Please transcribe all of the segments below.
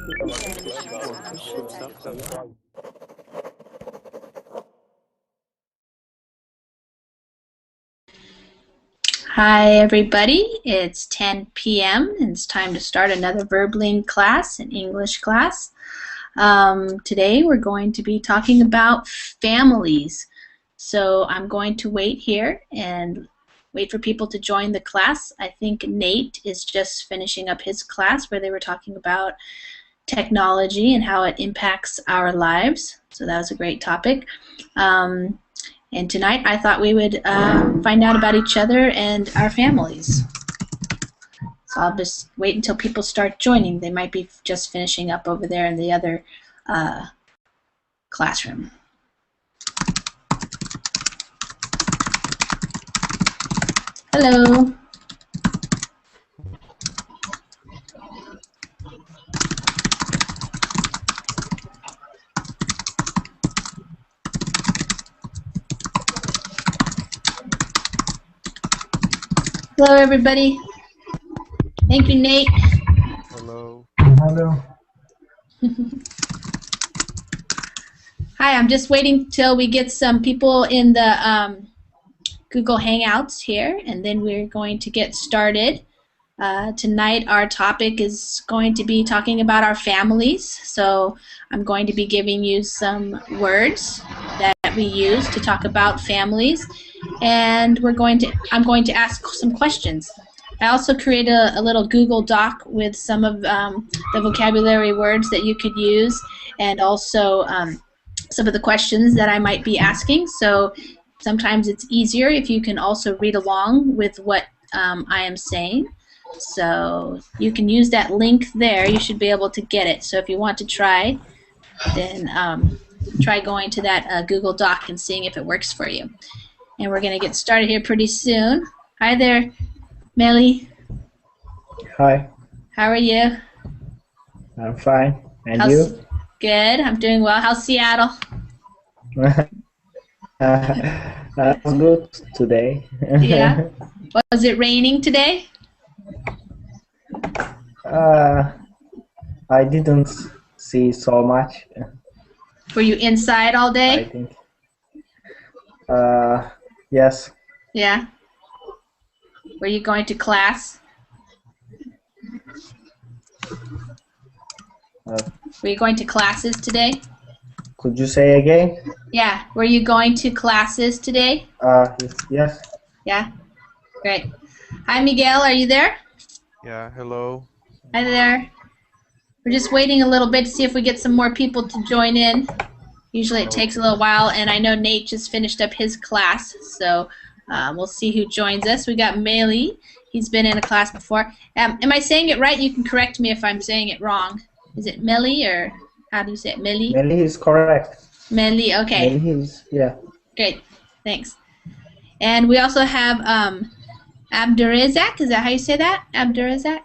Hi everybody, it's 10 p.m. and it's time to start another Verbling class, an English class. Today we're going to be talking about families. So I'm going to wait here and wait for people to join the class. I think Nate is just finishing up his class where they were talking about technology and how it impacts our lives. So that was a great topic. And tonight I thought we would find out about each other and our families. So I'll just wait until people start joining. They might be just finishing up over there in the other classroom. Hello. Hello, everybody. Thank you, Nate. Hello. Hello. Hi, I'm just waiting till we get some people in the Google Hangouts here, and then we're going to get started. Tonight our topic is going to be talking about our families, so I'm going to be giving you some words that we use to talk about families, and I'm going to ask some questions. I also created a little Google Doc with some of the vocabulary words that you could use, and also some of the questions that I might be asking. So sometimes it's easier if you can also read along with what I am saying. So you can use that link there. You should be able to get it. So if you want to try, then try going to that Google Doc and seeing if it works for you. And we're going to get started here pretty soon. Hi there, Melly. Hi. How are you? I'm fine. And you? Good. I'm doing well. How's Seattle? That's good today. Yeah. Was it raining today? I didn't see so much. Were you inside all day? I think. Yes. Yeah. Were you going to class? Were you going to classes today? Could you say again? Yeah. Were you going to classes today? Yes. Yeah. Great. Hi, Miguel. Are you there? Yeah, hello. Hi there. We're just waiting a little bit to see if we get some more people to join in. Usually it takes a little while, and I know Nate just finished up his class, so we'll see who joins us. We got Meili. He's been in a class before. Am I saying it right? You can correct me if I'm saying it wrong. Is it Meili, or how do you say it? Meili? Meili is correct. Meili, okay. Meili is, yeah. Great, thanks. And we also have Abdurazak. Is that how you say that? Abdurazak?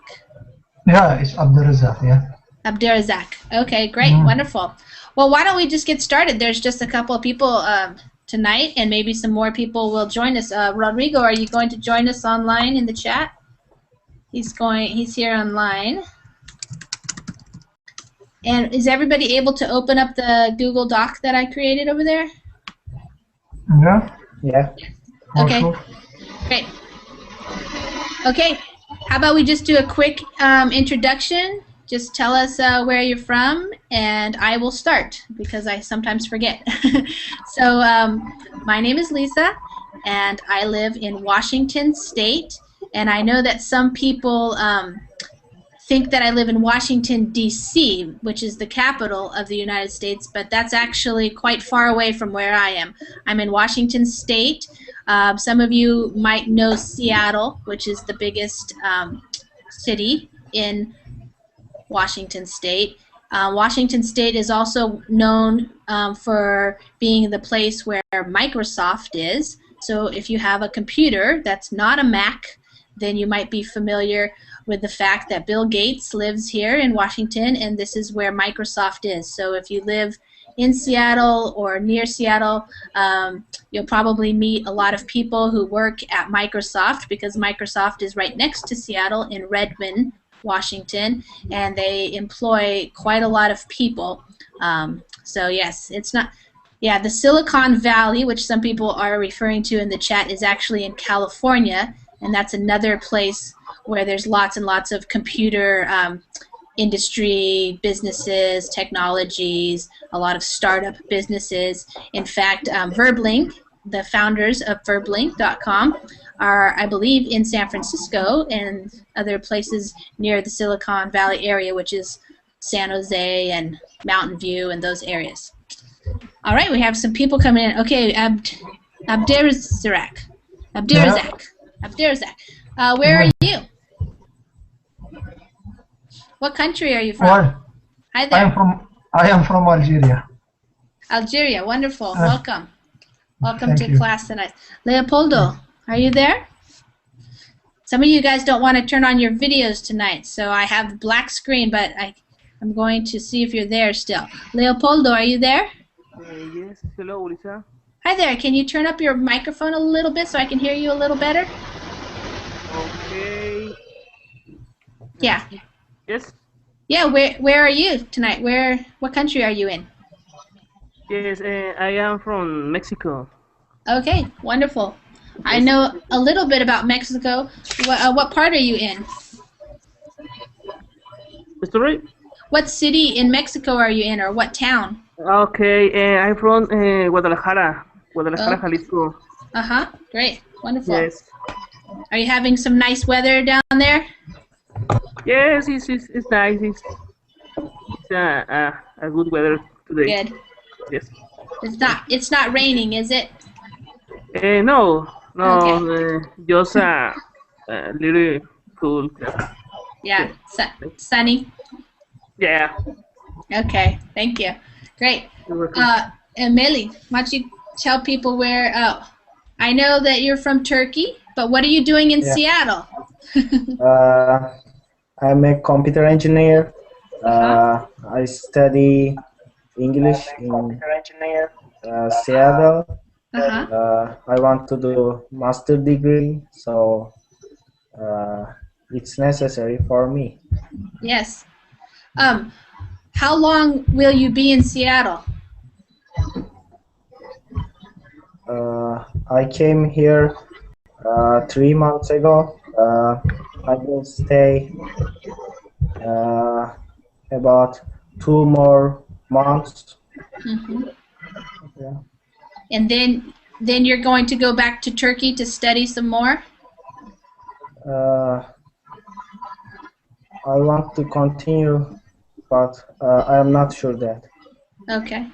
Yeah, it's Abdurazak, yeah. Abdurazak. Okay, great, wonderful. Well, why don't we just get started? There's just a couple of people tonight, and maybe some more people will join us. Rodrigo, are you going to join us online in the chat? He's here online. And is everybody able to open up the Google Doc that I created over there? Yeah. Yeah. Okay, Also. great. Okay, how about we just do a quick introduction? Just tell us where you're from, and I will start because I sometimes forget. So my name is Lisa, and I live in Washington State. And I know that some people think that I live in Washington, D.C., which is the capital of the United States, but that's actually quite far away from where I am. I'm in Washington State. Some of you might know Seattle, which is the biggest city in Washington State. Washington State is also known for being the place where Microsoft is. So if you have a computer that's not a Mac, then you might be familiar with the fact that Bill Gates lives here in Washington, and this is where Microsoft is. So if you live in Seattle or near Seattle, you'll probably meet a lot of people who work at Microsoft because Microsoft is right next to Seattle in Redmond, Washington, and they employ quite a lot of people. So yes, it's not. Yeah, the Silicon Valley, which some people are referring to in the chat, is actually in California, and that's another place where there's lots and lots of computer industry, businesses, technologies, a lot of startup businesses. In fact, Verblink, the founders of Verblink.com, are, I believe, in San Francisco and other places near the Silicon Valley area, which is San Jose and Mountain View and those areas. All right, we have some people coming in. Okay, Abdirazak. Where are you? What country are you from? Well, Hi there. I am from Algeria. Algeria, wonderful. Welcome. Welcome Thank to you. class tonight. Leopoldo, are you there? Some of you guys don't want to turn on your videos tonight, so I have black screen, but I'm going to see if you're there still. Leopoldo, are you there? Yes, hello, Lisa. Hi there. Can you turn up your microphone a little bit so I can hear you a little better? Okay. Yeah. Yes, Yeah, where are you tonight? What country are you in? yes, I am from Mexico. Okay, wonderful. I know a little bit about Mexico. What part are you in? Sorry? What city in Mexico are you in, or what town? Okay, I'm from Guadalajara, Oh. Jalisco. Uh-huh, great, wonderful. Yes, Are you having some nice weather down there? yes, it's nice. It's a good weather today. Good. Yes. It's not raining, is it? No, Okay. just a little cool. Yeah, sunny. Yeah. Okay, thank you. Great. You're welcome. Emily, why don't you tell people where, I know that you're from Turkey, but what are you doing in Yeah. Seattle? I'm a computer engineer. Uh-huh. I study English in Seattle. Uh-huh. I want to do master degree, so it's necessary for me. Yes. How long will you be in Seattle? I came here 3 months ago. I will stay about 2 more months. Mm-hmm. Yeah. And then you're going to go back to Turkey to study some more? I want to continue, but I am not sure that. Okay.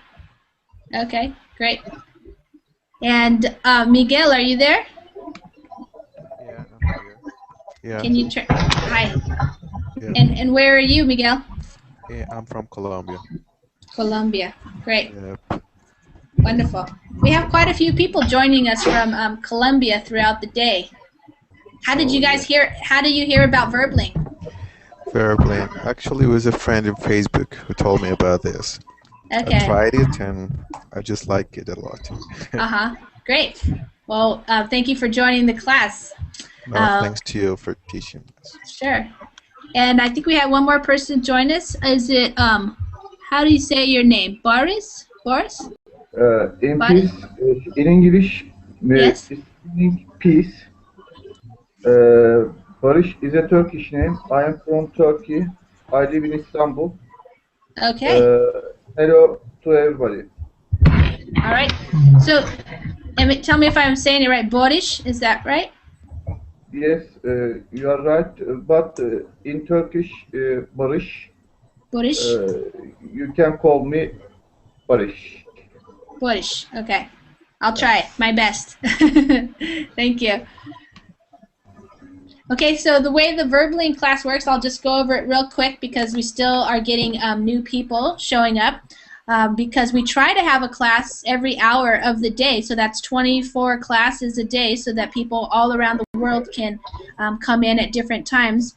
Okay, great. And Miguel, are you there? Yeah, I'm here. Yeah, Can you turn? Hi. yeah. And where are you, Miguel? Yeah, I'm from Colombia. Colombia. Great. Yeah. Wonderful. We have quite a few people joining us from Colombia throughout the day. How did you guys hear? How did you hear about Verblink? Fairplay. Actually, it was a friend in Facebook who told me about this. Okay. I tried it and I just like it a lot. Uh-huh. Great. Well, thank you for joining the class. No, thanks to you for teaching us. Sure. And I think we have one more person join us. Is it, how do you say your name? Boris? Boris? In Bye. peace, in English, Yes. meaning peace. Barış is a Turkish name. I am from Turkey. I live in Istanbul. Okay. Hello to everybody. All right. So, tell me if I'm saying it right. Boris, is that right? Yes, you are right. But in Turkish, Barış, Boris? you can call me Barış. Boris. Okay. I'll try it. My best. Thank you. Okay, so the way the Verblink class works, I'll just go over it real quick because we still are getting new people showing up. Because we try to have a class every hour of the day, so that's 24 classes a day, so that people all around the world can come in at different times.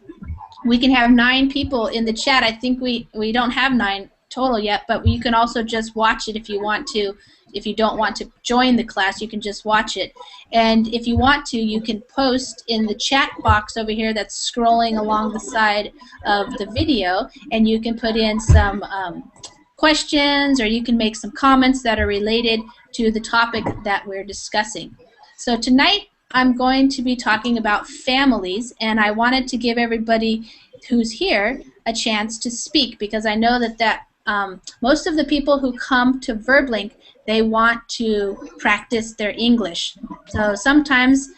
We can have 9 people in the chat. I think we don't have 9 total yet, but you can also just watch it if you want to. If you don't want to join the class, you can just watch it. And if you want to, you can post in the chat box over here that's scrolling along the side of the video, and you can put in some questions, or you can make some comments that are related to the topic that we're discussing. So tonight, I'm going to be talking about families, and I wanted to give everybody who's here a chance to speak, because I know that most of the people who come to VerbLink, they want to practice their English. So sometimes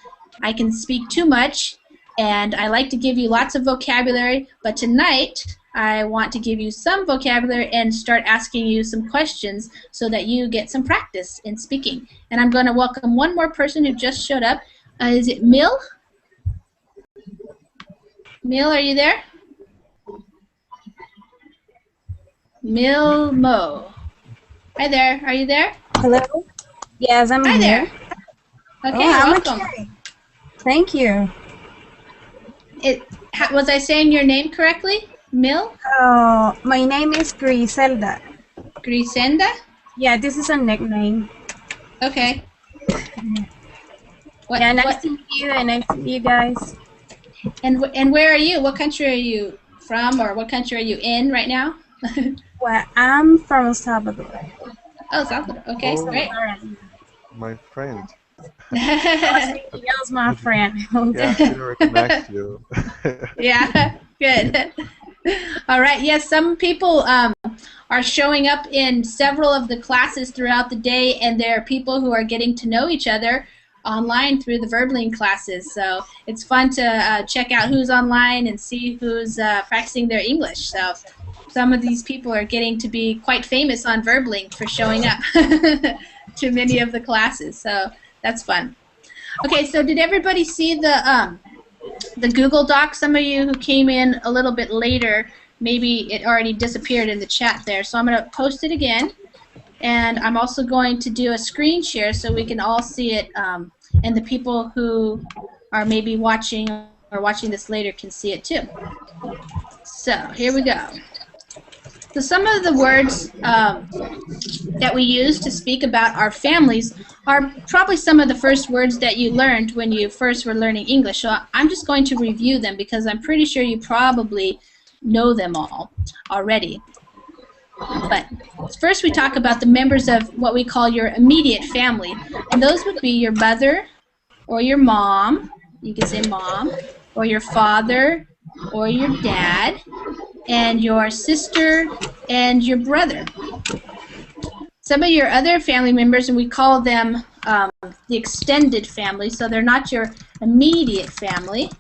I can speak too much, and I like to give you lots of vocabulary, but tonight I want to give you some vocabulary and start asking you some questions so that you get some practice in speaking. And I'm going to welcome one more person who just showed up. Is it Mil? Mil, are you there? Mil Mo. Hi there. Are you there? Hello? Yes, I'm Hi here. there. Okay, welcome. Okay. Thank you. Was I saying your name correctly? Mil? My name is Griselda. Grisenda? Yeah, this is a nickname. Okay. Yeah, nice to meet you and nice to meet you guys. And where are you? What country are you from, or what country are you in right now? Well, I'm from El Salvador. Oh, Salvador. Okay, Oh. great. My friend. Miguel's my friend. Yeah, I should recognize you. Yeah, good. All right. Yes, some people are showing up in several of the classes throughout the day, and there are people who are getting to know each other online through the VerbLink classes. So it's fun to check out who's online and see who's practicing their English. So some of these people are getting to be quite famous on VerbLink for showing up to many of the classes. So that's fun. Okay, so did everybody see the Google Doc? Some of you who came in a little bit later, maybe it already disappeared in the chat there. So I'm going to post it again. And I'm also going to do a screen share so we can all see it, and the people who are maybe watching or watching this later can see it too. So here we go. So some of the words that we use to speak about our families are probably some of the first words that you learned when you first were learning English. So I'm just going to review them because I'm pretty sure you probably know them all already. But first we talk about the members of what we call your immediate family. And those would be your mother or your mom, you can say mom, or your father or your dad, and your sister and your brother. Some of your other family members, and we call them the extended family, so they're not your immediate family. Did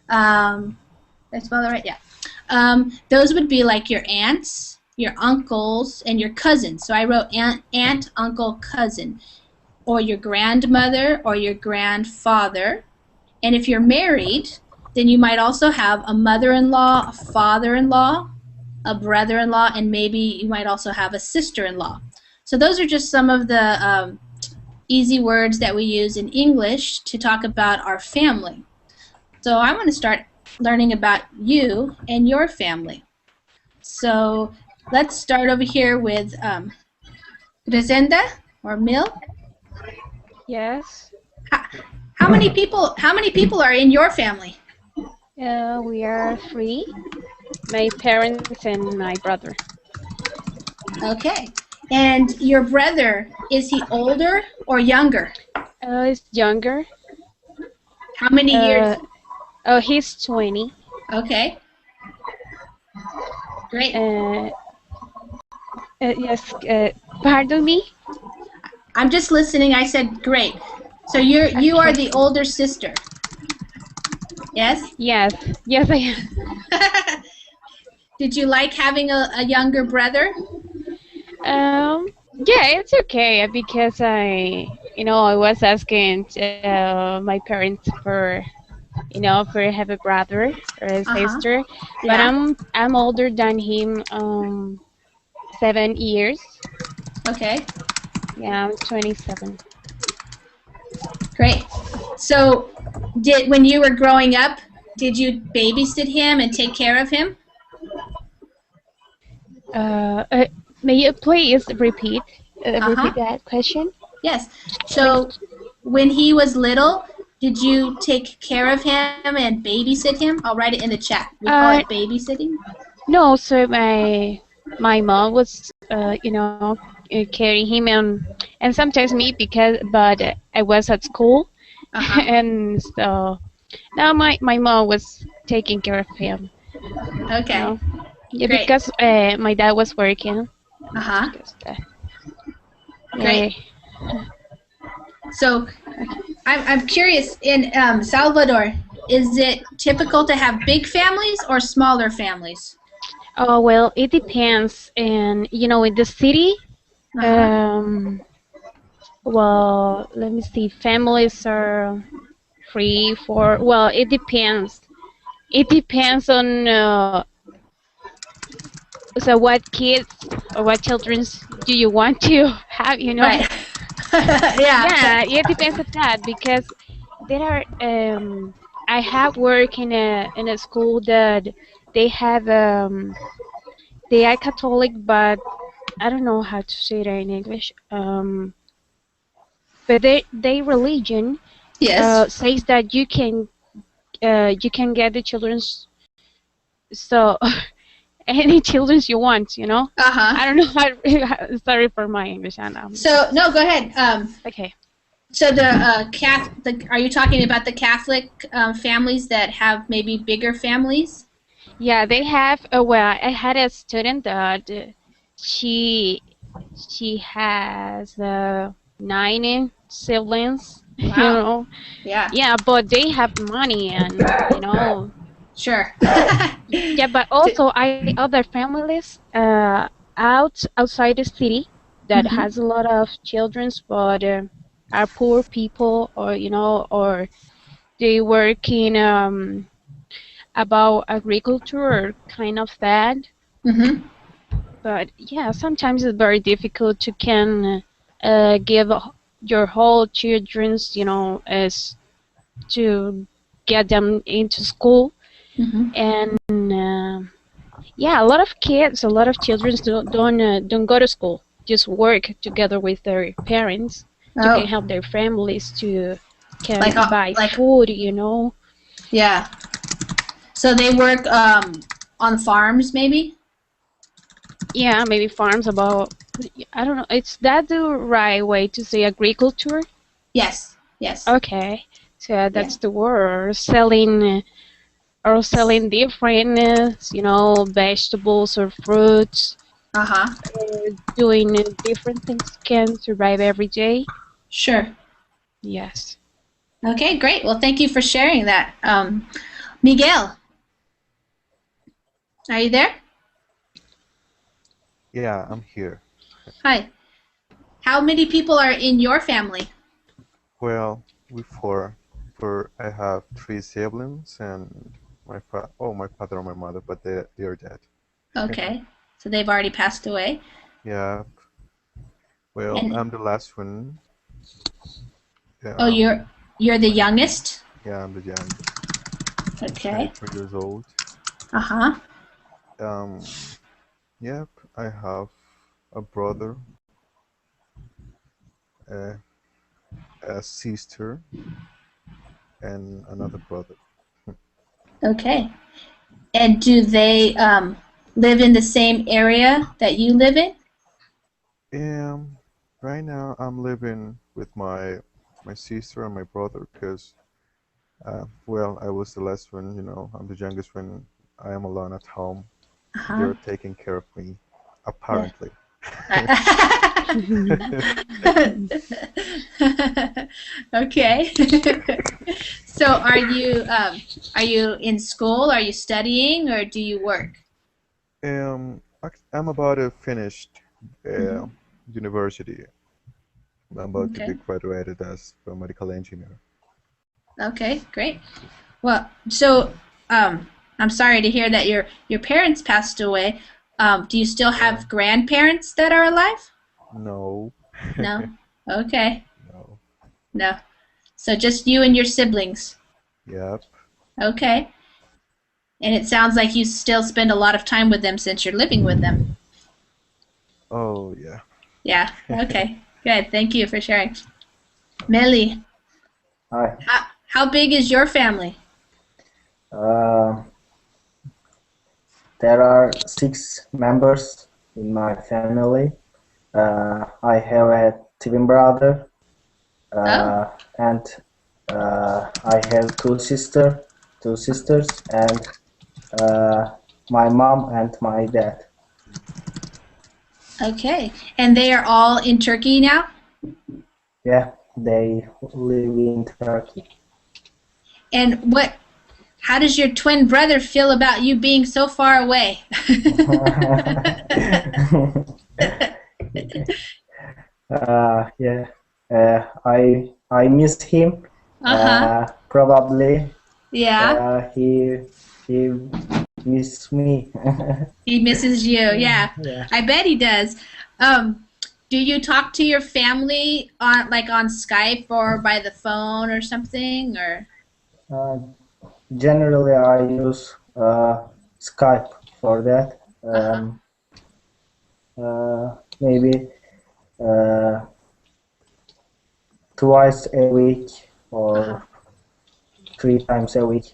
I spell that right? Yeah. Those would be like your aunts, your uncles, and your cousins. So I wrote aunt, uncle, cousin, or your grandmother or your grandfather. And if you're married, then you might also have a mother-in-law, a father-in-law, a brother-in-law, and maybe you might also have a sister-in-law. So those are just some of the easy words that we use in English to talk about our family. So I want to start learning about you and your family. So let's start over here with Grisenda or Mil. Yes. How many people are in your family? We are three. My parents and my brother. Okay. And your brother, is he older or younger? He's younger. How many years? Oh, he's 20. Okay. Great. Yes. Pardon me? I'm just listening. I said great. So you are the older sister. Yes? Yes. Yes, I am. Did you like having a younger brother? Yeah, it's okay because I was asking my parents for have a brother or a sister, but Yeah. I'm older than him 7 years. Okay. Yeah, I'm 27. Great. So when you were growing up, did you babysit him and take care of him? Uh, uh, may you please repeat Uh-huh. that question? Yes. So when he was little, did you take care of him and babysit him? I'll write it in the chat. We call it Uh, babysitting. no. So my mom was, carrying him and sometimes me but I was at school, Uh-huh. and so now my mom was taking care of him. You Okay. know, yeah, Great. because my dad was working. Uh-huh. Because, Great. yeah. So I'm curious, in Salvador, is it typical to have big families or smaller families? Oh well, it depends. And in the city, Uh-huh. well, let me see. Families are 3, 4. Well, it depends. It depends on so what kids or what children do you want to have? Right. Yeah. Yeah, it depends on that because there are. I have worked in a school that they have they are Catholic, but I don't know how to say that in English. But they religion Yes. says that you can get the children's so any children's you want. Uh-huh. I don't know how. Sorry for my English, Anna. So no, go ahead. Okay. So the are you talking about the Catholic families that have maybe bigger families? Yeah, they have. Well, I had a student that she she has 9 siblings. Wow. Yeah. Yeah, but they have money and. Sure. Yeah, but also I other families outside the city that Mhm. has a lot of children, but are poor people, or they work in about agriculture or kind of that. Mhm. But yeah, sometimes it's very difficult to can give your whole children's, as to get them into school. Mhm. And yeah, a lot of kids, a lot of children don't go to school. Just work together with their parents to can Oh, help their families to can buy like food. yeah. So they work on farms, maybe? Yeah, maybe farms about. I don't know. It's that the right way to say agriculture? Yes. Yes. Okay, so Yeah. that's the word. Or selling different, vegetables or fruits. Uh-huh. Doing different things can survive every day. Sure. Yes. Okay, great. Well, thank you for sharing that. Miguel, are you there? Yeah, I'm here. Hi. How many people are in your family? Well, we four. I have 3 siblings and my father and my mother, but they are dead. Okay. So they've already passed away. Yeah. Well, And I'm the last one. oh, Um, you're the youngest? yeah, I'm the youngest. Okay. 23 years old. Uh-huh. Um, yep, I have a brother, a, a sister, and another brother. Okay. And do they live in the same area that you live in? Right now I'm living with my sister and my brother because well, I was the last one, I'm the youngest one. I am alone at home. Uh-huh. They're taking care of me, Yeah. apparently. Okay. So are you in school? Are you studying, or do you work? I'm about to finish Mhm. university. I'm about to be Okay. graduated as a medical engineer. Okay, great. Well, so I'm sorry to hear that your parents passed away. Do you still Yeah. have grandparents that are alive? No. No. Okay. No. No. So just you and your siblings. Yep. Okay. And it sounds like you still spend a lot of time with them since you're living with them. Oh, yeah. Yeah. Okay. Good. Thank you for sharing. Melly, Hi. how big is your family? Uh, there are 6 members in my family. I have a twin brother, Oh. and I have two sisters, and my mom and my dad. Okay. And they are all in Turkey now? Yeah, they live in Turkey. And how does your twin brother feel about you being so far away? Yeah, I miss him. Uh-huh. Probably Yeah. he miss me. He misses you. Yeah. Yeah. I bet he does. Do you talk to your family on Skype or by the phone or something or? Uh, Generally, I use Skype for that. Uh-huh. Maybe uh, twice a week Uh-huh. or 3 times a week.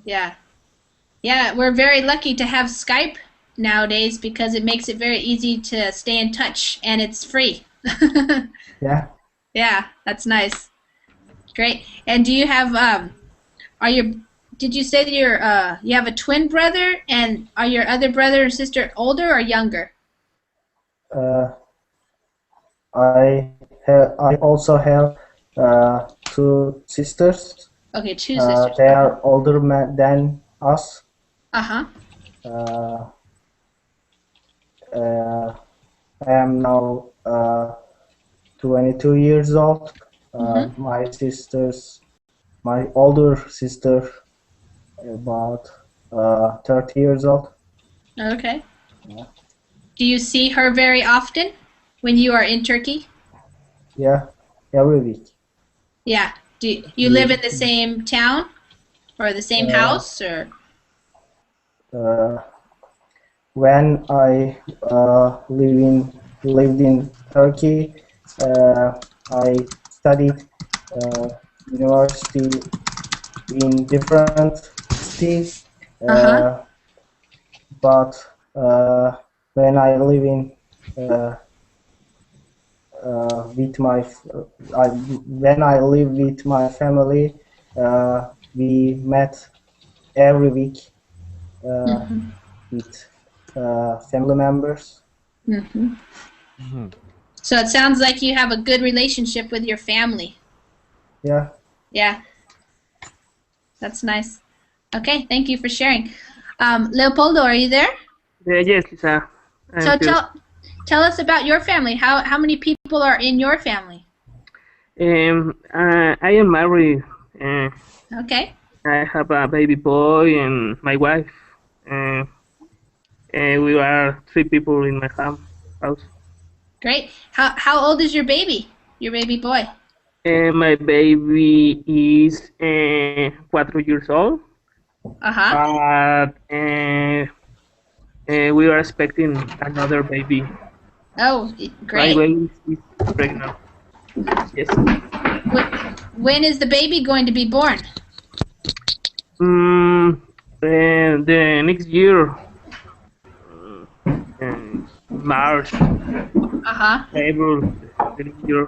Yeah. Yeah, we're very lucky to have Skype nowadays because it makes it very easy to stay in touch and it's free. Yeah. Yeah, that's nice. Great. And do you have did you say that you have a twin brother and are your other brother or sister older or younger? Uh, I also have 2 sisters. Okay, two sisters. They are older than us. Uh-huh. Uh, I am now 22 years old. Mm-hmm. My older sister, about 30 years old. Okay. Yeah. Do you see her very often when you are in Turkey? Yeah, every week. Yeah. Do you live in the same town or the same house or? When I lived in Turkey, I studied university in different cities, Uh-huh. but when I live in with my when I live with my family, we met every week with family members. Mm-hmm. Hmm. So it sounds like you have a good relationship with your family. Yeah. Yeah. That's nice. Okay, thank you for sharing. Leopoldo, are you there? Yes, Lisa. So I'm here. tell us about your family. How many people are in your family? I am married. Okay. I have a baby boy and my wife. Uh, we are 3 people in my house. Great. How old is your baby? Your baby boy? My baby is 4 years old, Uh-huh. but we are expecting another baby. Oh, My great. baby is pregnant. Yes. When is the baby going to be born? The next year, March, Uh-huh. April, the next year.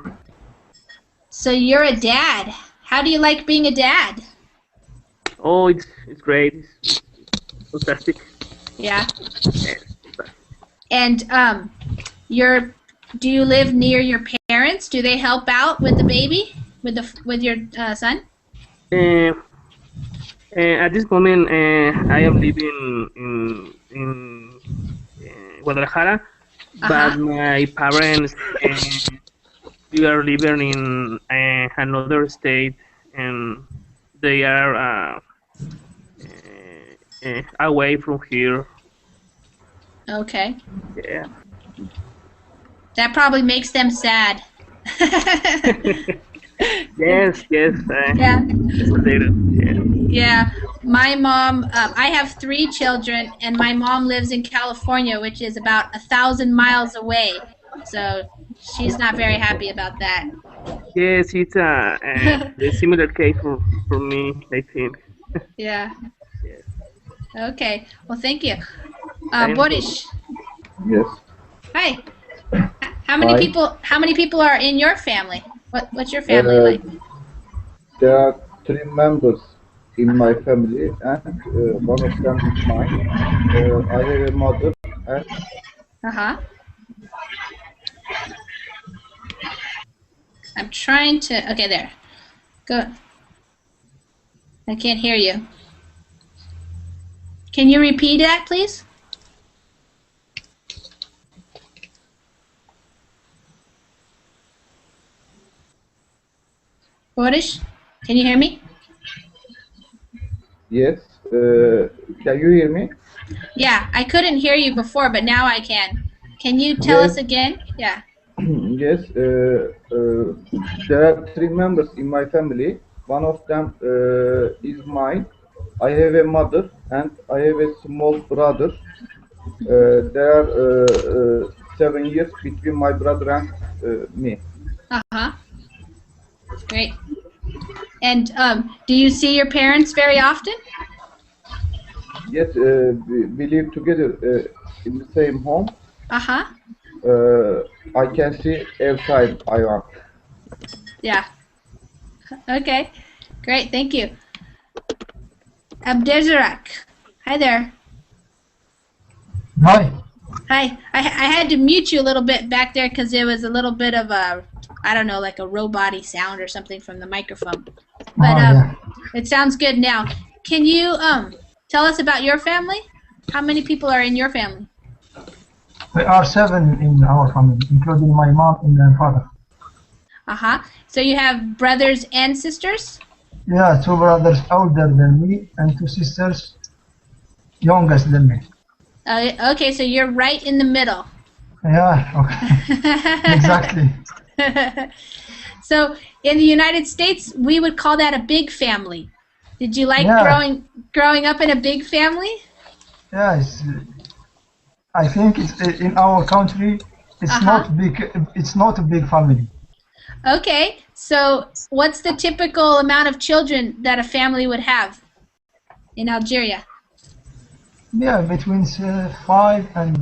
So you're a dad. How do you like being a dad? Oh, it's great. It's fantastic. Yeah. Yes. And do you live near your parents? Do they help out with the baby, with your son? At this moment, I am living in Guadalajara, but Uh-huh. my parents they are living in another state, and they are away from here. Okay. Yeah. That probably makes them sad. Yes, yes. Yeah. Later. Yeah. Yeah. My mom, I have 3 children, and my mom lives in California, which is about 1,000 miles away. So she's not very happy about that. Yes, it's a similar case for me, I think. Yeah. Yes. Okay. Well, thank you. I am Boris. Yes. Hi. How many Hi. people? How many people are in your family? What's your family like? There are 3 members in my family, and one of them is mine. I have a mother and Uh-huh. I'm trying to. Okay, there. Go. I can't hear you. Can you repeat that, please? Boris, can you hear me? yes. Can you hear me? Yeah, I couldn't hear you before, but now I can. Can you tell us Yes. again? Yeah. Yes. There are 3 members in my family. One of them is mine. I have a mother and I have a small brother. There are 7 years between my brother and me. Uh-huh. Great. And do you see your parents very often? Yes, we live together in the same home. Uh-huh. I can see every time I want. Yeah. Okay. Great. Thank you. Abdezarak. Hi there. Hi. Hi. I had to mute you a little bit back there because there was a little bit of a, I don't know, like a robot-y sound or something from the microphone. But Yeah. it sounds good now. Can you tell us about your family? How many people are in your family? We are 7 in our family, including my mom and my father. Uh-huh. So you have brothers and sisters? Yeah, 2 brothers older than me and 2 sisters youngest than me. Okay, so you're right in the middle. Yeah, okay. Exactly. So in the United States, we would call that a big family. Did you like Yeah. growing up in a big family? Yeah, I think it's in our country. It's not big. It's not a big family. Okay, so what's the typical amount of children that a family would have in Algeria? Yeah, between 5 and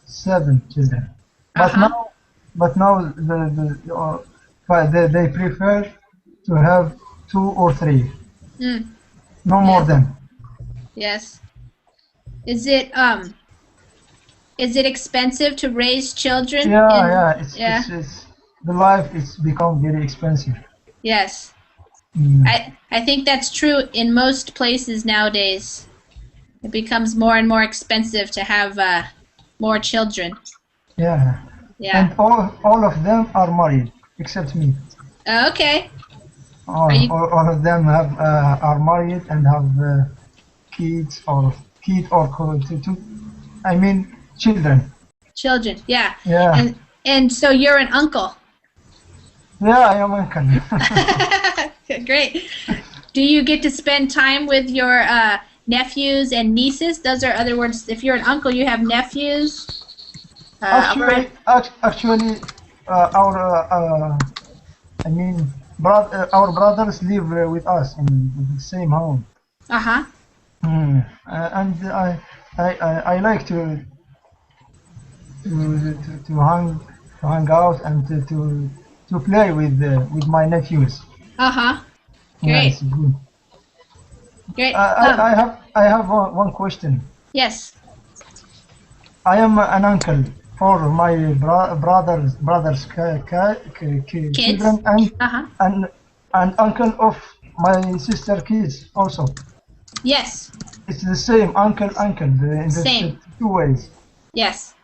7 children. But now they prefer to have 2 or 3. No more than. Yes. Is it expensive to raise children? Yeah. It's the life is become very expensive. Yes. Mm. I think that's true in most places nowadays. It becomes more and more expensive to have more children. Yeah. Yeah. And all of them are married except me. Okay. All of them are married and have kids or I mean children. Children, yeah. Yeah. And so you're an uncle. Yeah, I am uncle. Great. Do you get to spend time with your nephews and nieces? Those are other words. If you're an uncle, you have nephews. Actually, our brothers live with us in the same home. Uh-huh. And I like to hang out and to play with my nephews. Uh-huh. Great. Yes, great. I have one question. Yes. I am an uncle for my brothers children and uncle of my sister kids also. Yes. It's the same uncle in the 2 ways. Yes.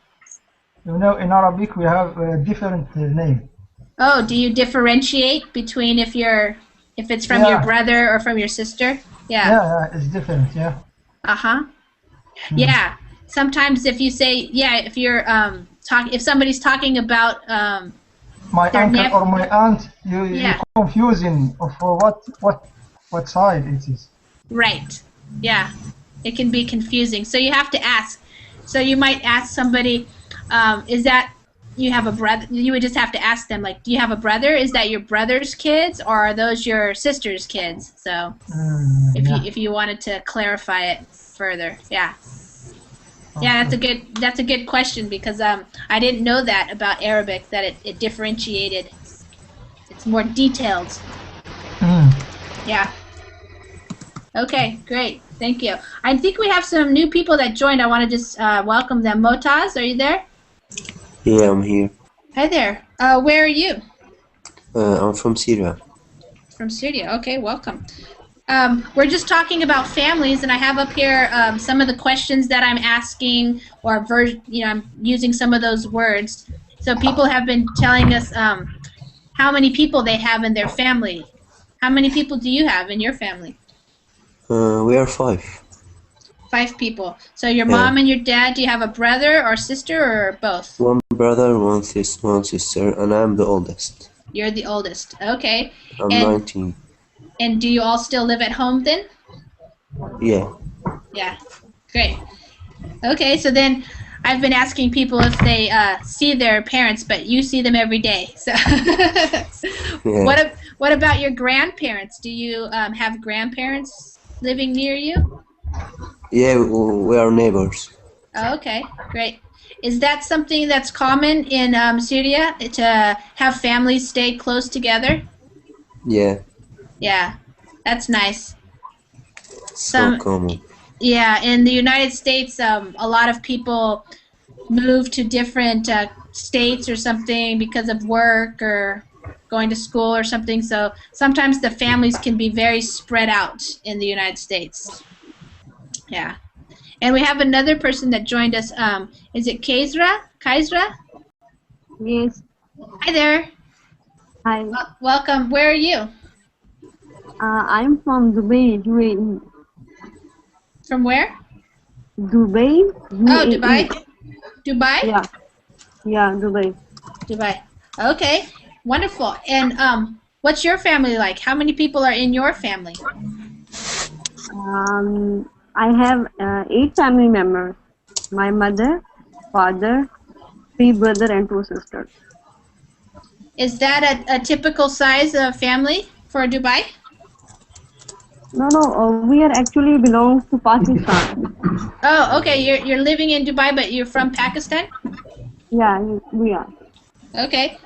You know, in Arabic we have a different name. Oh, do you differentiate between if it's from your brother or from your sister? Yeah. Yeah, it's different. Yeah. Uh-huh. Yeah. Sometimes if you say if you're if somebody's talking about my uncle or my aunt, you're confusing for what side it is. Right. Yeah, it can be confusing. So you have to ask. So you might ask somebody, is that you have a brother? You would just have to ask them, like, do you have a brother? Is that your brother's kids, or are those your sister's kids? So Yeah. if you wanted to clarify it further, yeah. Yeah, that's a good question because I didn't know that about Arabic, that it differentiated. It's more detailed. Yeah. Okay, great. Thank you. I think we have some new people that joined. I want to just welcome them. Motaz, are you there? Yeah, I'm here. Hi there. Where are you? I'm from Syria. From Syria. Okay, welcome. We're just talking about families, and I have up here some of the questions that I'm asking, or I'm using some of those words. So people have been telling us how many people they have in their family. How many people do you have in your family? We are 5. 5 people. So your Yeah. mom and your dad, do you have a brother or sister or both? One brother, one sister, and I'm the oldest. You're the oldest. Okay. I'm and 19. And do you all still live at home then? Yeah. Yeah. Great. Okay, so then I've been asking people if they see their parents, but you see them every day. So Yeah. what about your grandparents? Do you have grandparents living near you? Yeah, we are neighbors. Oh, okay, great. Is that something that's common in Syria, to have families stay close together? Yeah. Yeah, that's nice. So common. Yeah, in the United States, a lot of people move to different states or something because of work or going to school or something. So sometimes the families can be very spread out in the United States. Yeah. And we have another person that joined us. Is it Kaisra? Kaisra? Yes. Hi there. Hi. Welcome. Where are you? I'm from Dubai, UAE. From where? Dubai, UAE. Oh, Dubai. Dubai? Yeah. Yeah, Dubai. Dubai. Okay. Wonderful. And what's your family like? How many people are in your family? I have 8 family members. My mother, father, 3 brothers and 2 sisters. Is that a typical size of family for Dubai? No, we are actually belong to Pakistan. Oh, okay. You're living in Dubai, but you're from Pakistan? Yeah, we are. Okay.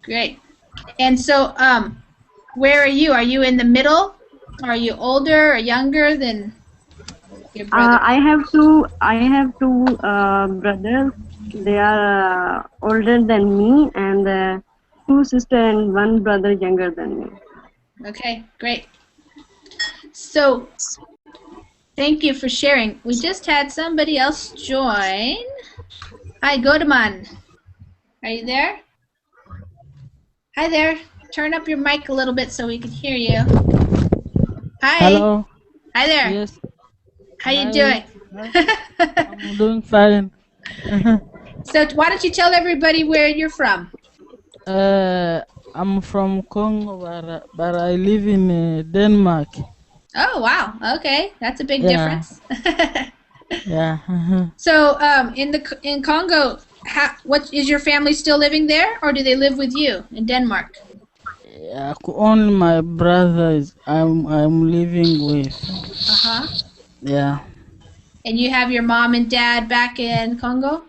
Great. And so, where are you? Are you in the middle? Are you older or younger than your brother? I have two brothers. They are older than me, and 2 sisters and 1 brother younger than me. Okay, great. So, thank you for sharing. We just had somebody else join. Hi, Godeman. Are you there? Hi there. Turn up your mic a little bit so we can hear you. Hi. Hello. Hi there. Yes. How you doing? I'm doing fine. So why don't you tell everybody where you're from? I'm from Congo, but I live in Denmark. Oh, wow. Okay. That's a big difference. Yeah. So in Congo, what is your family still living there, or do they live with you in Denmark? Yeah, only my brother is I'm living with. Uh-huh. Yeah. And you have your mom and dad back in Congo?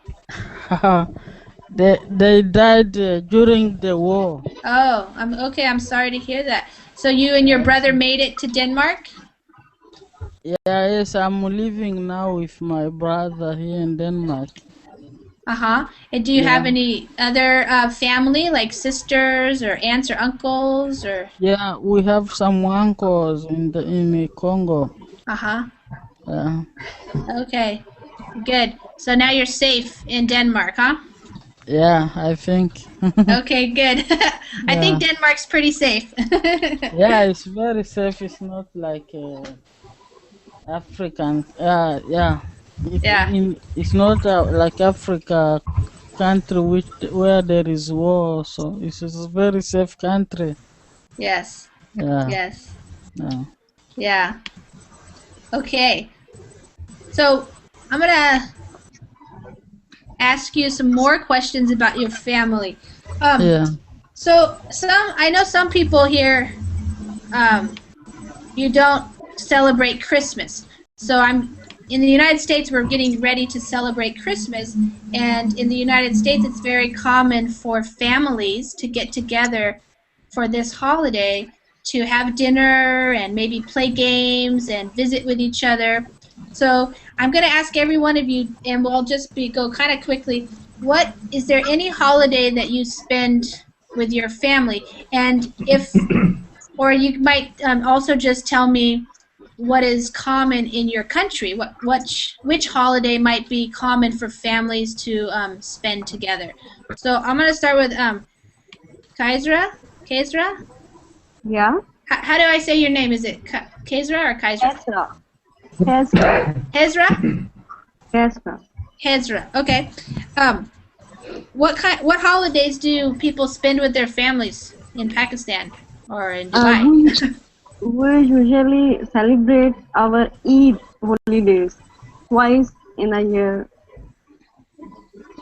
They died during the war. Oh, I'm sorry to hear that. So you and your brother made it to Denmark? Yeah, yes, I'm living now with my brother here in Denmark. Uh-huh. And do you have any other family, like sisters or aunts or uncles or? Yeah, we have some uncles in Congo. Uh-huh. Yeah. Okay. Good. So now you're safe in Denmark, huh? Yeah, I think. Okay, good. I think Denmark's pretty safe. Yeah, it's very safe. It's not like African. Yeah. It's not like Africa country where there is war. So it's a very safe country. Yes. Yeah. Yes. Yeah. Yeah. Okay. So I'm gonna ask you some more questions about your family. Yeah. So I know some people here, you don't celebrate Christmas. So in the United States, we're getting ready to celebrate Christmas, and in the United States, it's very common for families to get together for this holiday to have dinner and maybe play games and visit with each other. So I'm going to ask every one of you, and we'll just go kind of quickly. What is there any holiday that you spend with your family? And or you might also just tell me what is common in your country. Which holiday might be common for families to spend together? So I'm going to start with Kaisra. Kaisra? Yeah. How do I say your name? Is it Kaisra or Kaisra? Hezra. Hezra? Hezra. Hezra. Okay. What holidays do people spend with their families in Pakistan or in Dubai? We usually celebrate our Eid holidays twice in a year.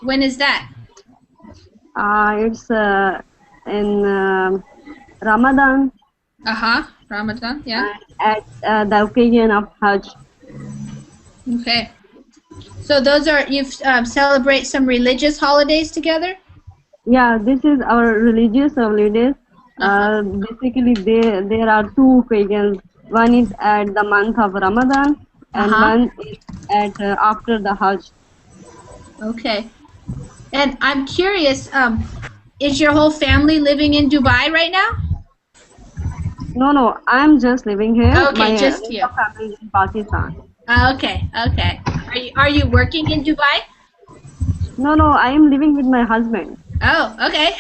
When is that? It's in Ramadan. Ramadan, yeah. At the occasion of Hajj. Okay. So those are, you celebrate some religious holidays together? Yeah, this is our religious holidays. Basically, there are two occasions. One is at the month of Ramadan, and one is at after the Hajj. Okay. And I'm curious, is your whole family living in Dubai right now? No, I'm just living here. Okay, just you. Family in Pakistan. Okay. Are you working in Dubai? No, I am living with my husband. Oh, okay.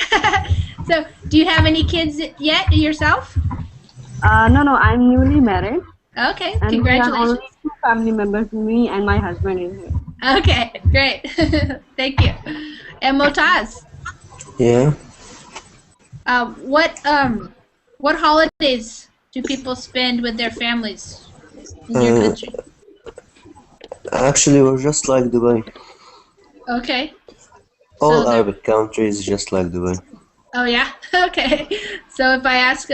So, do you have any kids yet yourself? No, I'm newly married. Okay, and congratulations. We are only two family members, me and my husband is here. Okay, great. Thank you. And Motaz? Yeah. What holidays do people spend with their families in your country? Actually, we're just like Dubai. Okay. All Arabic countries just like Dubai. Oh yeah. Okay. So if I ask,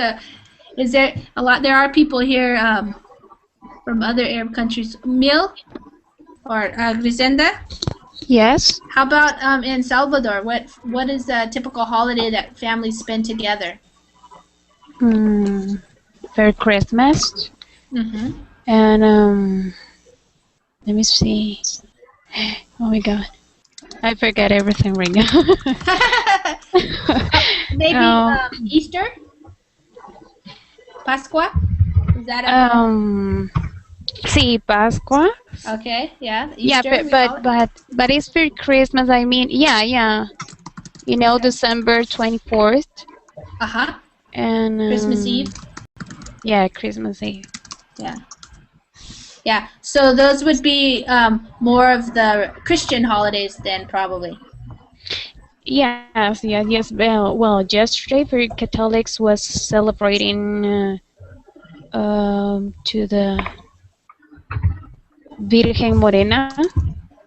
is there a lot? There are people here from other Arab countries. Mil or Grisenda? Yes. How about in Salvador? What is a typical holiday that families spend together? For Christmas. And let me see. Oh my God, I forget everything right now. Maybe Easter, Pascua. Is that Sí, Pascua. Okay, yeah. Easter, yeah, but it's for Christmas. I mean, yeah. You know, December 24th. And Christmas Eve. Yeah, Christmas Eve. Yeah. So those would be more of the Christian holidays then, probably. Yes. Well, yesterday for Catholics was celebrating to the Virgen Morena.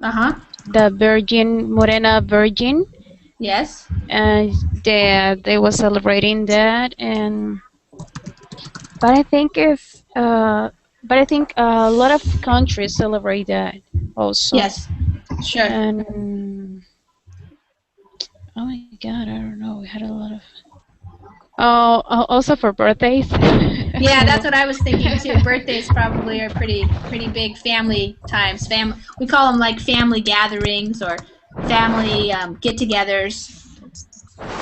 The Virgin Morena Virgin. Yes. And they were celebrating that, but I think a lot of countries celebrate that also. Yes. Sure. And oh my God, I don't know. We had a lot of. Oh, also for birthdays. Yeah, that's what I was thinking too. Birthdays probably are pretty big family times. We call them like family gatherings or family get-togethers.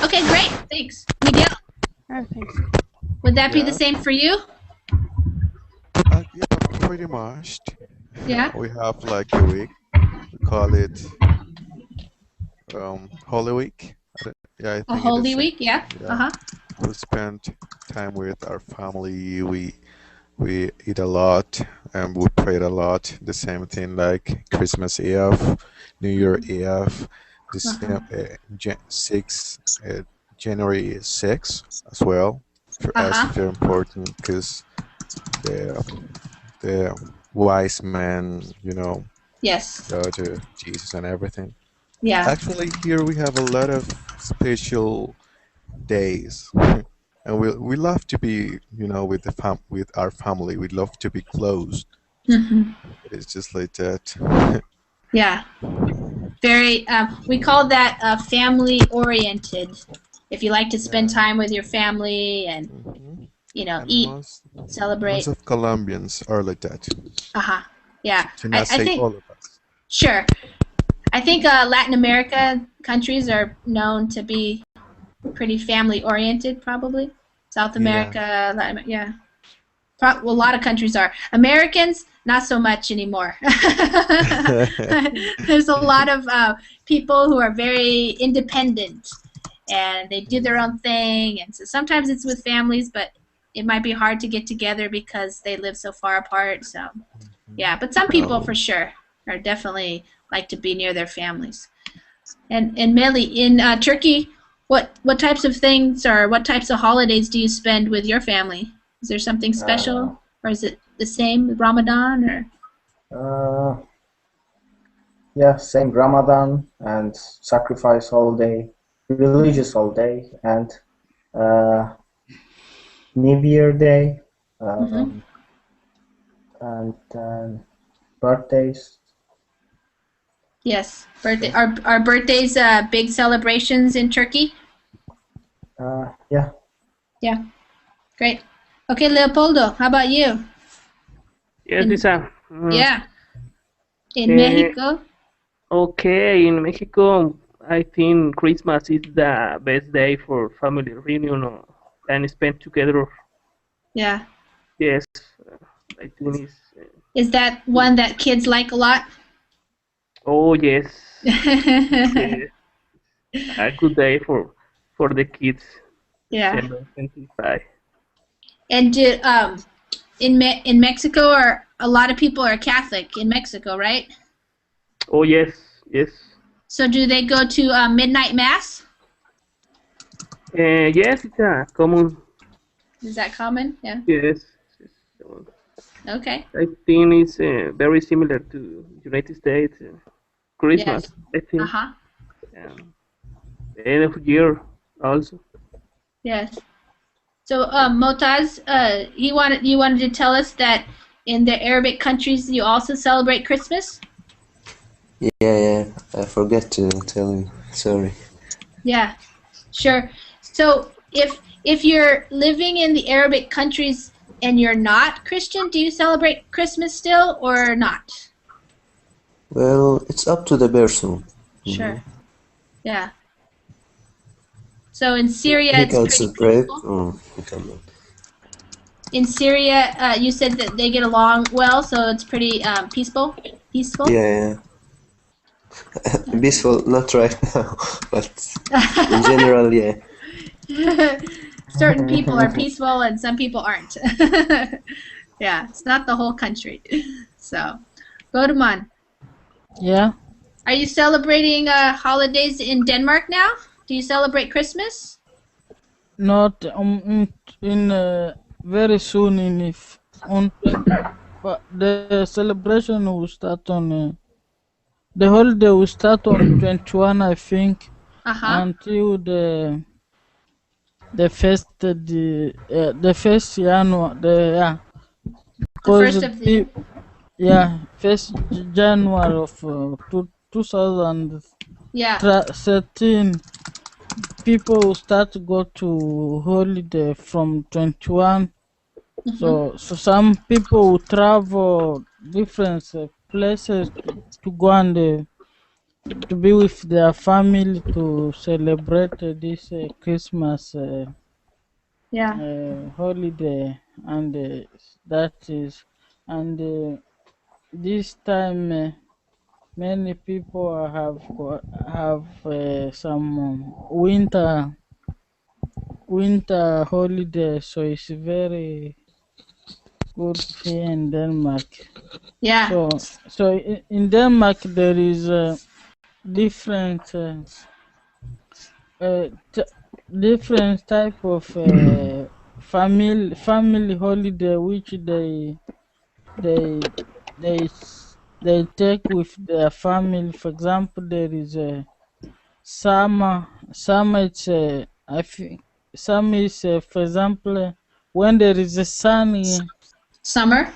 Okay, great. Thanks, Miguel. Thanks. Would that be the same for you? Yeah, pretty much. Yeah. We have like a week. We call it Holy Week. Yeah, I think Holy Week. Yeah. We spend time with our family. We eat a lot and we pray a lot. The same thing like Christmas Eve, New Year Eve, January 6th as well. For us, very important because wise men, Yes. go to Jesus and everything. Yeah. Actually, here we have a lot of special days, and we love to be, with with our family. We love to be close. Mm-hmm. It's just like that. Yeah. Very. We call that family oriented. If you like to spend time with your family and And eat, most celebrate. of Colombians are like that. Yeah. To not I say think. all of us. Sure. I think Latin America countries are known to be pretty family oriented, probably. South America, Latin, yeah. A lot of countries are. Americans, not so much anymore. There's a lot of people who are very independent, and they do their own thing. And so sometimes it's with families, but it might be hard to get together because they live so far apart. So, yeah. But some people, for sure, are definitely like to be near their families. And Meli, in Turkey, what types of things or what types of holidays do you spend with your family? Is there something special, or is it the same with Ramadan, or? Yeah, same Ramadan and sacrifice holiday, religious holiday, and New Year Day, and birthdays. Yes, birthday. Are birthdays big celebrations in Turkey? Yeah. Yeah, great. Okay, Leopoldo, how about you? Yes, Lisa. Yeah. In Mexico? Okay, in Mexico, I think Christmas is the best day for family reunion and spend together. Yeah. Yes, I think it's. Is that one that kids like a lot? Oh yes. Yes. A good day for the kids. Yeah. December 25. And in Mexico, a lot of people are Catholic in Mexico, right? Oh yes, yes. So do they go to midnight mass? Yes, it's a common. Is that common? Yeah. Yes. Okay. I think it's very similar to United States Christmas. Yes. I think. End of year also. Yes. So Motaz, you wanted to tell us that in the Arabic countries you also celebrate Christmas? Yeah, I forgot to tell you. Sorry. Yeah, sure. So if you're living in the Arabic countries and you're not Christian, do you celebrate Christmas still or not? Well, it's up to the person. Sure. Yeah. So in Syria, He it's can pretty celebrate. peaceful. He cannot. In Syria, you said that they get along well, so it's pretty peaceful. Peaceful. Yeah. Peaceful, not right now, but in general, yeah. Certain people are peaceful and some people aren't. Yeah, it's not the whole country. So, Godeman. Yeah. Are you celebrating holidays in Denmark now? Do you celebrate Christmas? Not in very soon but the celebration will start on the holiday will start on 21, I think, until the first January. First of the year. 1st January of 2013. People will start to go to holiday from 21. So some people will travel different places to go and to be with their family to celebrate this Christmas holiday, and this time many people have some winter holiday, so it's very good here in Denmark. Yeah. So in Denmark there is different different type of family holiday which they they take with their family. For example, there is a summer. Summer, it's I think summer is for example when there is a sun. Summer.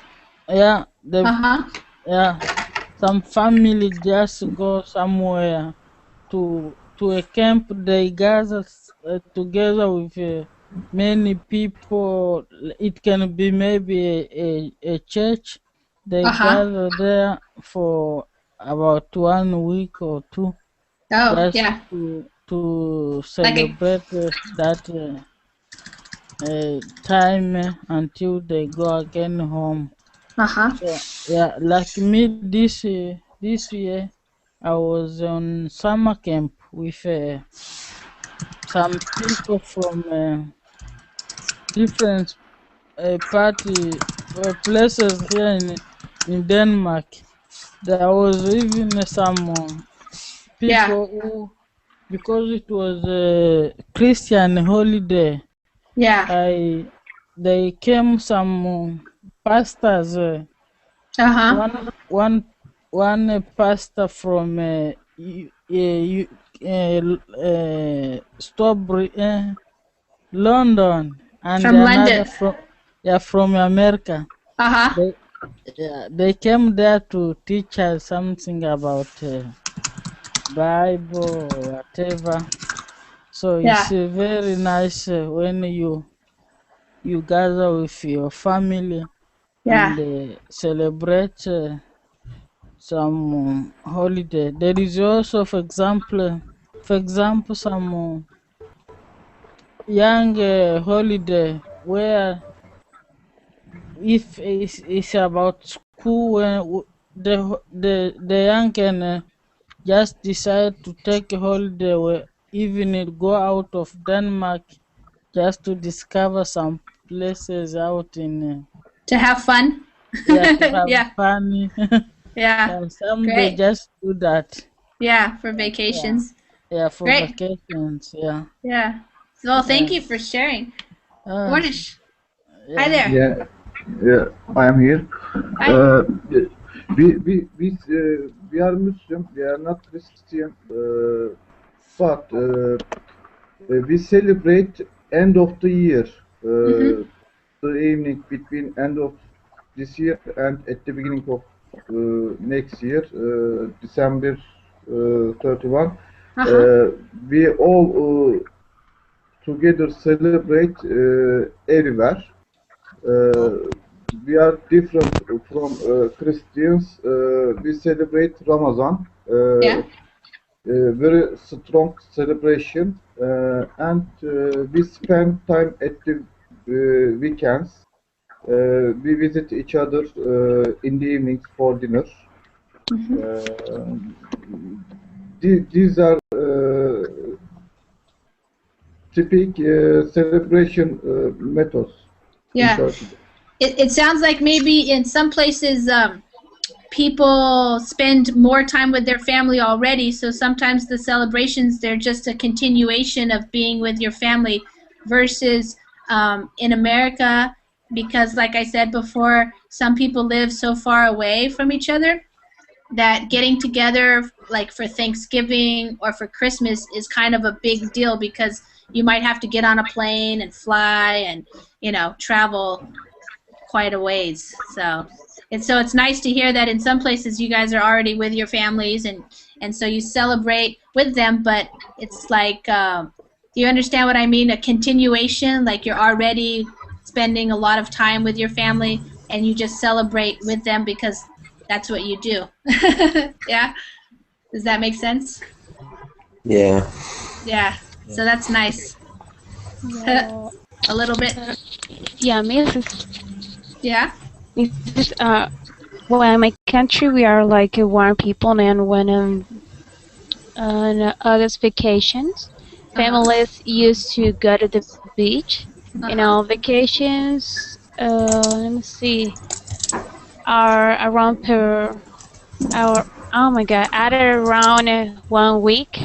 Yeah, Uh-huh. yeah. Some family just go somewhere to a camp. They gather together with many people. It can be maybe a church. They Uh-huh. gather there for about 1 week or two, Oh, just yeah. to Like a celebrate that time until they go again home. uh-huh. So yeah, like me this year, I was on summer camp with some people from different party places here in Denmark. There was even some Yeah. people who, because it was a Christian holiday, Yeah. they came some pastors. Uh-huh. One pastor from London, and From another London. from America. Uh-huh. They came there to teach us something about Bible or whatever. So it's Yeah. very nice when you gather with your family and Yeah. celebrate some holiday. There is also, for example, some young holiday where if it's about school, when the young can just decide to take a holiday, where even it go out of Denmark just to discover some places out in To have fun. yeah, to have Yeah. fun. Yeah. Some they Great. just do that. Yeah, for Yeah, vacations. yeah, for Great. vacations. Yeah, Yeah. Well, thank yeah. you for sharing. Uh, Cornish. Hi yeah. there. Yeah, yeah, I am here. Hi. We are Muslim. We are not Christian, but we celebrate end of the year. Mm-hmm. The evening between end of this year and at the beginning of next year, December 31. Uh-huh. We all together celebrate everywhere. We are different from Christians. We celebrate Ramadan, Yeah. very strong celebration, and we spend time at the weekends. We visit each other in the evenings for dinner. Mm-hmm. These are typical celebration methods in Yeah. Turkey. It sounds like maybe in some places people spend more time with their family already, so sometimes the celebrations they're just a continuation of being with your family versus in America, because like I said before, some people live so far away from each other that getting together like for Thanksgiving or for Christmas is kind of a big deal because you might have to get on a plane and fly and travel quite a ways. So it's nice to hear that in some places you guys are already with your families and so you celebrate with them, but it's like do you understand what I mean? A continuation, like you're already spending a lot of time with your family and you just celebrate with them because that's what you do. Yeah? Does that make sense? Yeah. Yeah. So that's nice. Yeah. A little bit. Yeah, Mrs. Yeah? Well, in my country, we are like one people, and when on August vacations, families used to go to the beach. Vacations, let me see, are around per hour. Oh my God, at around 1 week.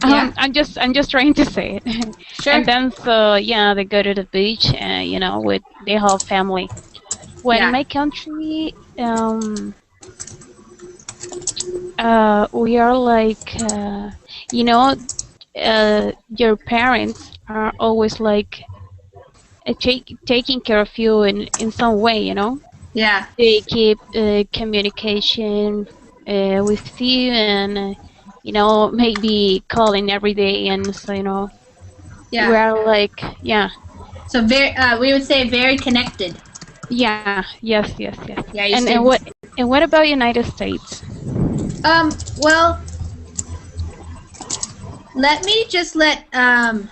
Yeah. I'm just trying to say it. Sure. And then so yeah, they go to the beach and with their whole family. When in my country, um, we are like, you know, your parents are always like taking care of you in some way, you know. Yeah. They keep communication with you, and you know, maybe calling every day, and so you know, Yeah. we're like, yeah. So we would say very connected. Yeah, yes, yes, yes. Yeah, you And stay. what about United States? Well, let me just let Abdirazak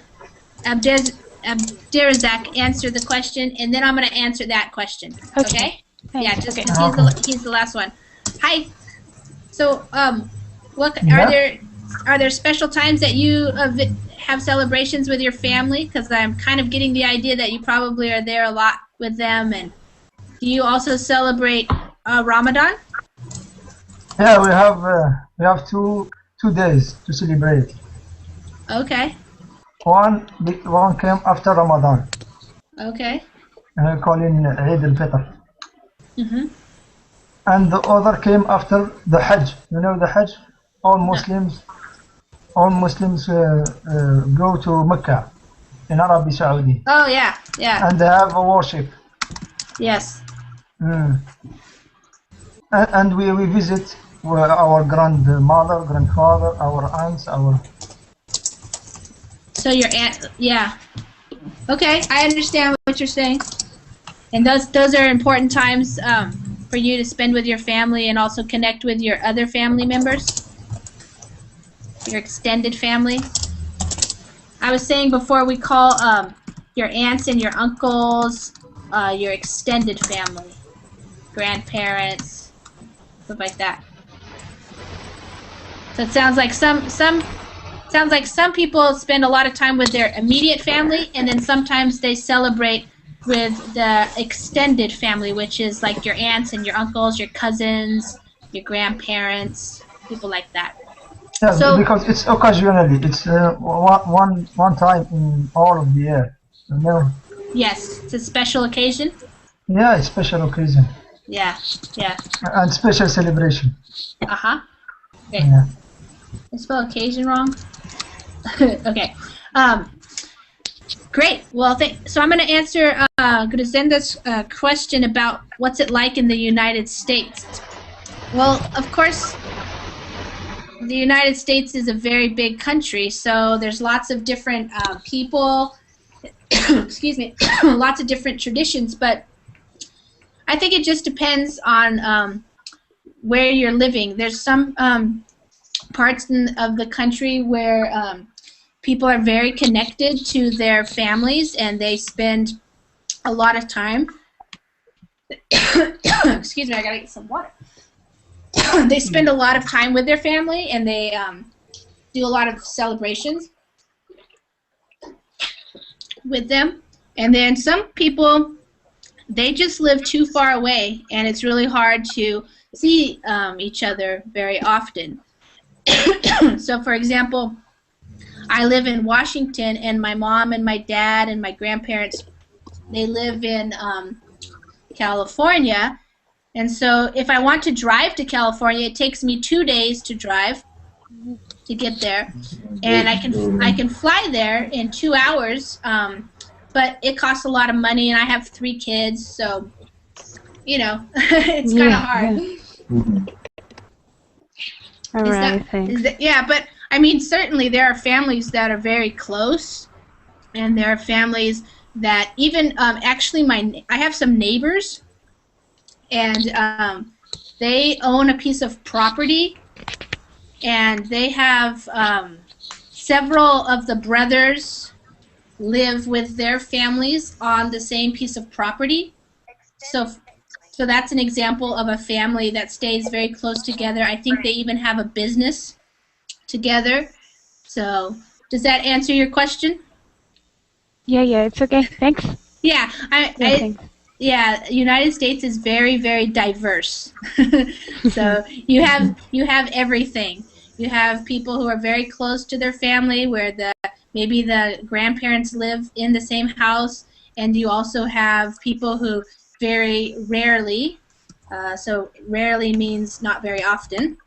answer the question, and then I'm going to answer that question. Okay? Thanks. Yeah, just Okay. because he's the last one. Hi. So, what Yeah. are there special times that you have celebrations with your family? Because I'm kind of getting the idea that you probably are there a lot with them. And do you also celebrate Ramadan? Yeah, we have two days to celebrate. Okay. One came after Ramadan, Okay. calling Eid al-Fitr, Mhm. and the other came after the Hajj. You know the Hajj. All Muslims, go to Mecca in Arabic Saudi, Oh yeah, yeah. and they have a worship. Yes. Mm. And we visit our grandmother, grandfather, our aunts, our. So your aunt, yeah. Okay, I understand what you're saying. And those are important times for you to spend with your family and also connect with your other family members, your extended family. I was saying before we call your aunts and your uncles your extended family, grandparents, stuff like that. So it sounds like some people spend a lot of time with their immediate family, and then sometimes they celebrate with the extended family, which is like your aunts and your uncles, your cousins, your grandparents, people like that. Yeah, So because it's occasionally. It's one time in all of the year. You know. yes, it's a special occasion. Yeah, it's special occasion. Yeah, yeah. And special celebration. Uh-huh. Okay. Yeah. I spelled occasion wrong. Okay. Great. Well, so I'm going to answer Griselda's question about what's it like in the United States. Well, of course, the United States is a very big country, so there's lots of different people, excuse me, lots of different traditions, but I think it just depends on where you're living. There's some parts of the country where people are very connected to their families and they spend a lot of time. Excuse me, I gotta get some water. They spend a lot of time with their family and they do a lot of celebrations with them. And then some people, they just live too far away and it's really hard to see each other very often. So for example, I live in Washington and my mom and my dad and my grandparents, they live in California. And so if I want to drive to California, it takes me 2 days to drive to get there. And I can fly there in 2 hours, but it costs a lot of money and I have 3 kids, so you know, it's kind of hard. All right, thanks. Yeah, but I mean, certainly there are families that are very close, and there are families that even actually I have some neighbors, and they own a piece of property, and they have several of the brothers live with their families on the same piece of property. So that's an example of a family that stays very close together. I think they even have a business together. So does that answer your question? Yeah, it's okay. Thanks. Yeah, Thanks. Yeah, United States is very, very diverse. So you have everything. You have people who are very close to their family, where maybe the grandparents live in the same house, and you also have people who very rarely So rarely means not very often.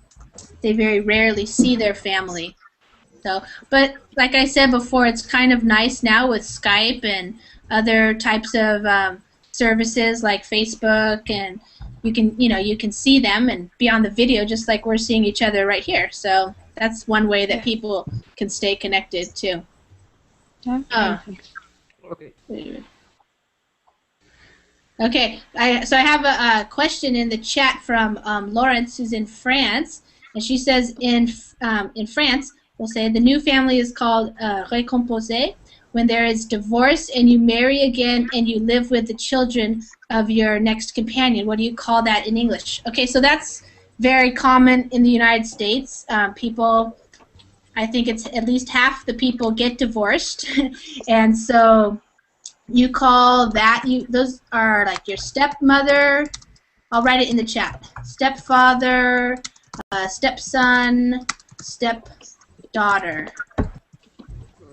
They very rarely see their family. So, but like I said before, it's kind of nice now with Skype and other types of services like Facebook, and you can see them and be on the video just like we're seeing each other right here. So that's one way that people can stay connected too. Okay. Okay, so I have a question in the chat from Lawrence, who's in France, and she says in France, we'll say the new family is called recomposé, when there is divorce and you marry again and you live with the children of your next companion. What do you call that in English? Okay, so that's very common in the United States. People, I think it's at least half the people get divorced, and so you call that, those are like your stepmother. I'll write it in the chat. Stepfather, stepson, stepdaughter.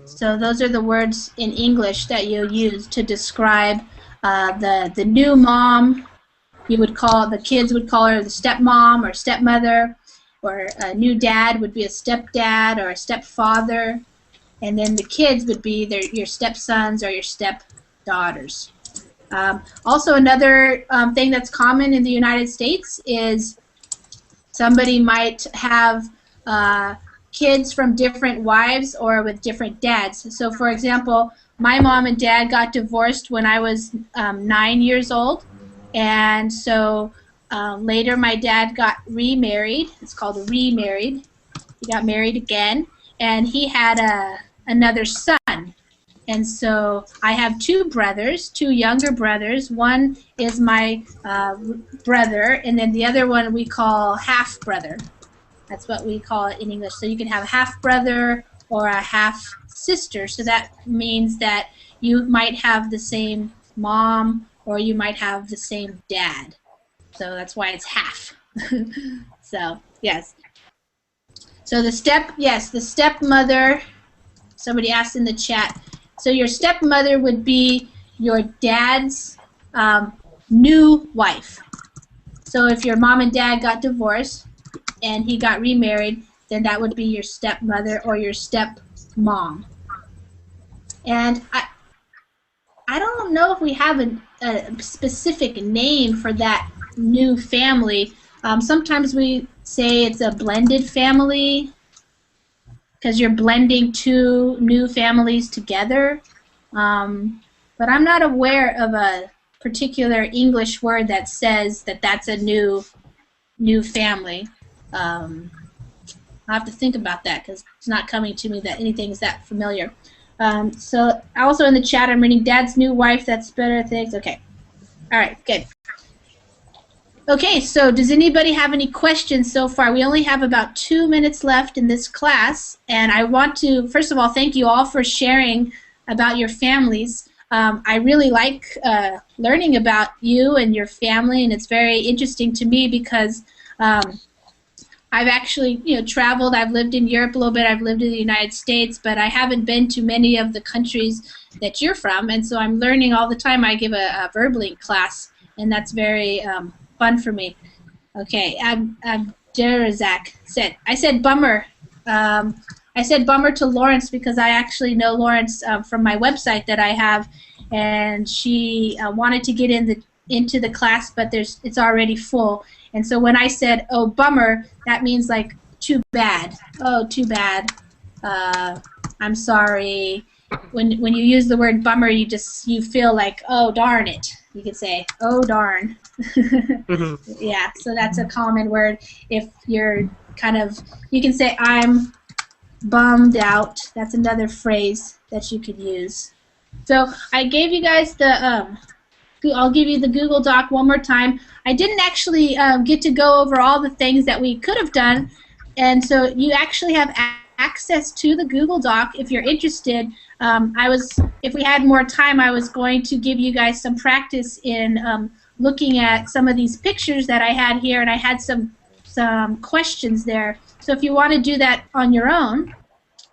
So those are the words in English that you'll use to describe the new mom. You would call, the kids would call her the stepmom or stepmother, or a new dad would be a stepdad or a stepfather, and then the kids would be your stepsons or your stepdaughters. Also, another thing that's common in the United States is somebody might have kids from different wives or with different dads. So, for example, my mom and dad got divorced when I was 9 years old, and so later my dad got remarried. It's called remarried. He got married again, and he had another son. And so I have two brothers, two younger brothers. One is my brother, and then the other one we call half-brother. That's what we call it in English. So you can have a half-brother or a half-sister. So that means that you might have the same mom or you might have the same dad. So that's why it's half. So, yes. So the stepmother, somebody asked in the chat, so your stepmother would be your dad's new wife. So if your mom and dad got divorced and he got remarried, then that would be your stepmother or your stepmom. And I don't know if we have a specific name for that new family. Sometimes we say it's a blended family, because you're blending two new families together. But I'm not aware of a particular English word that says that that's a new family. I'll have to think about that because it's not coming to me that anything's that familiar. So also in the chat I'm reading dad's new wife, that's better things. Okay. All right, good. Okay, so does anybody have any questions so far? We only have about 2 minutes left in this class, and I want to, first of all, thank you all for sharing about your families. I really like learning about you and your family, and it's very interesting to me because I've actually, traveled. I've lived in Europe a little bit. I've lived in the United States, but I haven't been to many of the countries that you're from, and so I'm learning all the time. I give a verbling class, and that's very fun for me. Okay, Abderazak said, I said bummer. I said bummer to Lawrence because I actually know Lawrence from my website that I have, and she wanted to get into the class, but it's already full. And so when I said, oh, bummer, that means like too bad. Oh, too bad. I'm sorry. When you use the word bummer, you feel like, oh, darn it. You could say, oh, darn. Yeah, so that's a common word. If you're you can say, I'm bummed out. That's another phrase that you could use. So I gave you guys I'll give you the Google Doc one more time. I didn't actually get to go over all the things that we could have done, and so you actually have access to the Google Doc if you're interested. If we had more time, I was going to give you guys some practice in looking at some of these pictures that I had here, and I had some questions there. So if you want to do that on your own,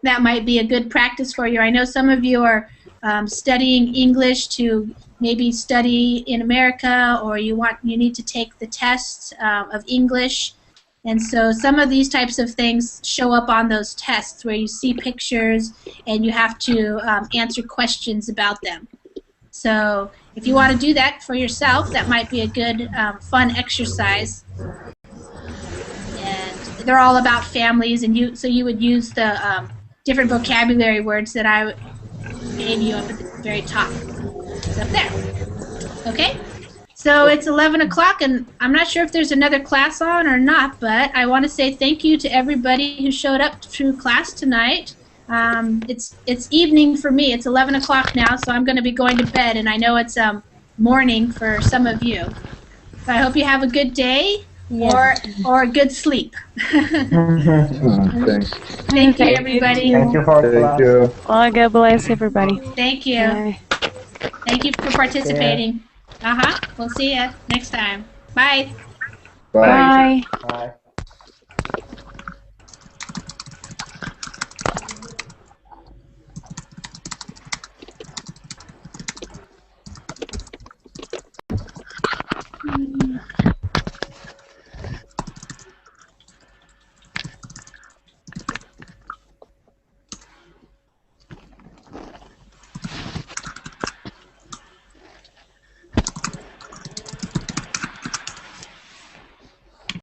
that might be a good practice for you. I know some of you are studying English to maybe study in America, or you need to take the tests of English. And so some of these types of things show up on those tests where you see pictures and you have to answer questions about them. So if you want to do that for yourself, that might be a good fun exercise. And they're all about families, and you would use the different vocabulary words that I gave you up at the very top. It's up there. Okay? So it's 11 o'clock, and I'm not sure if there's another class on or not, but I want to say thank you to everybody who showed up to class tonight. It's evening for me. It's 11 o'clock now, so I'm going to be going to bed, and I know it's morning for some of you. So I hope you have a good day or a good sleep. Thanks. Thank you, everybody. Thank you for class. Well, God bless everybody. Thank you. Bye. Thank you for participating. We'll see you next time. Bye. Bye. Bye. Bye.